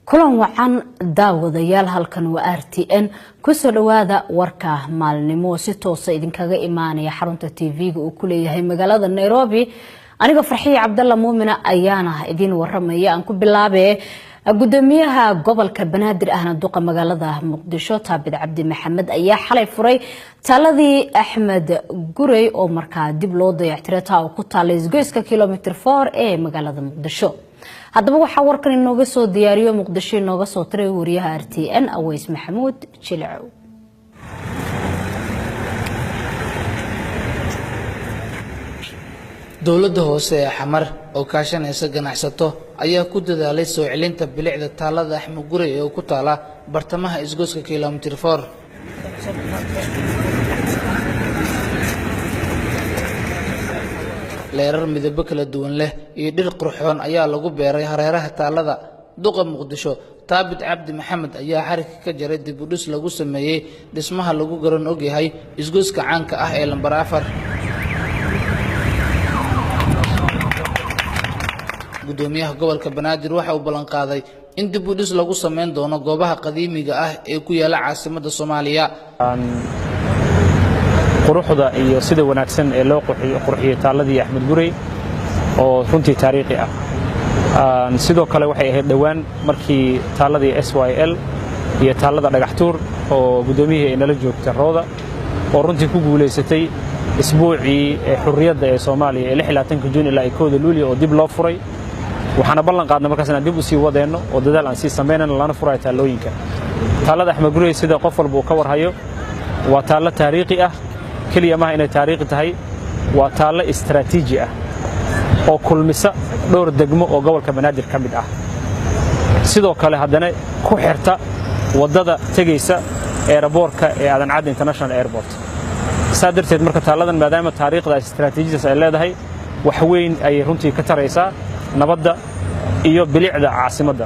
kulan wacan daawadayaal halkan waa RTN kusoo dhawaada warka maalnimo si toos ah idinkaga imaanaya xarunta TV-ga uu ku leeyahay magaalada Nairobi aniga Farxiye Cabdalla Muumina ayaana idin waramaya aan ku bilaabay gudoomiyaha gobolka Banaadir ahna duqa magaalada Muqdisho Taabid Cabdi Maxamed ayaa xalay furay taladii Axmed Gurey oo markaa dib loo dayactiray taa ku taalay isgoyska kilometer 4 ee magaalada Muqdisho haddaba waxa warkan inooga soo diyaariyo Muqdisho inooga soo tiray wariyaha RTN Aways Maxamuud Jilcow dowladda hoose ee Xamar oo kaashanaysa ganacsato ayaa ku dadaalay soo celinta bilicda taalada Axmed Gurey ee ku taala bartamaha isgoyska kilometer 4 leerar midabo kala duwan leh iyo dhir qurxoon ayaa lagu beeray hareeraha taalada duqa Muqdisho Taabid Cabdi Maxamed ayaa xarigga ka jaray dib u dhis lagu sameeyay dhismaha lagu garan og yahay isgoyska caanka ah ee lambar 4 gudoomiyaha gobolka Banaadir waxa uu ballan qaaday in dib u dhis lagu sameyn doono goobaha qadiimiga ah ee ku yaala caasimadda Soomaaliya quruxda iyo sida wanaagsan ee loo qurxiyay taaladii Axmed Gurey oo runtii taariikhi ah sidoo kale waxay ahayd dhawaan markii taaladii SYL iyo taalada Dhagaxtuur oo gudoomiyihii ay nala joogtay Rooda oo runtii ku guuleysatay isbuucii xurriyadda ee Soomaaliya ee 26 Juun ilaa 1 Luulyo oo dib loo furay waxaana ballan qaadnay markaasna dib u sii wadeeno oo dadaal aan sii sameynayna lana furay taalooyinka taalada Axmed Gurey sida qof walba uu ka warhayo waa taalo taariikhi ah kaliya ma inay taariikhi tahay waa taalo istiraatiiji ah oo kulmisa dhowr degmo oo gobolka Banaadir ka mid ah sidoo kale haddana ku xirta wadada tagaysa airportka ee Aadan Cadde International Airport saadarteed marka taaladan maadaama taariikhda istiraatiijiyada ay leedahay wax weyn ay runtii ka taraysaa nabadda iyo bilicda caasimadda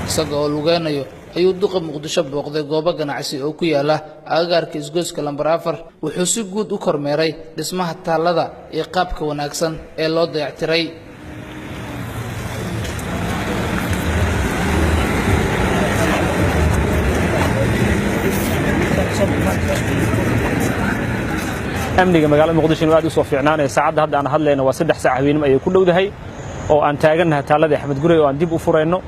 isaga oo lugeenayo ayuu duqa Muqdisho booqday goobo ganacsi oo ku yaala agagaarka isgoyska lambar 4 wuxuu si guud u kormeeray dhismaha taalada iyo qaabka wanaagsan ee loo dayactiray amniga magaalada Muqdisho aad u soo fiicnaanay saacada hadda aan hadlayno waa 3 saac habeenimo ay ku dhowdahay oo aan taaganahay taalada Axmed Gurey oo aan dib u furayno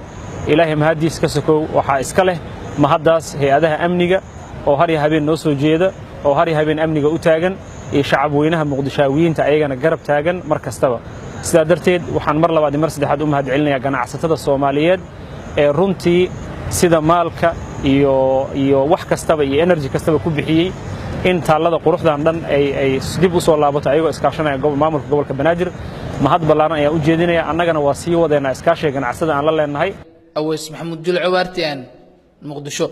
ilaahay mahadiis ka sokow waxa iska leh mahadaas hay'adaha amniga oo har iyo habeen noo soo jeeda oo har iyo habeen amniga u taagan iyo shacab weynaha Muqdishaawiyiinta ayagana garab taagan mar kastaba sida darteed waxaan mar labaad mar saddexaad u mahad celinayaa ganacsatada Soomaaliyeed ee runtii sida maalka iyo wax kastaba iyo energy kastaba ku bixiyay in taalada quruxdan dhan ay dib u soo laabato ayagoo iskaashanaya maamulka gobolka Banaadir mahad ballaaran ayaa u jeedinaya annagana waa sii wadeena iskaashiga ganacsada aan la leenahay Aways Maxamuud Jilcow RTN Muqdisho.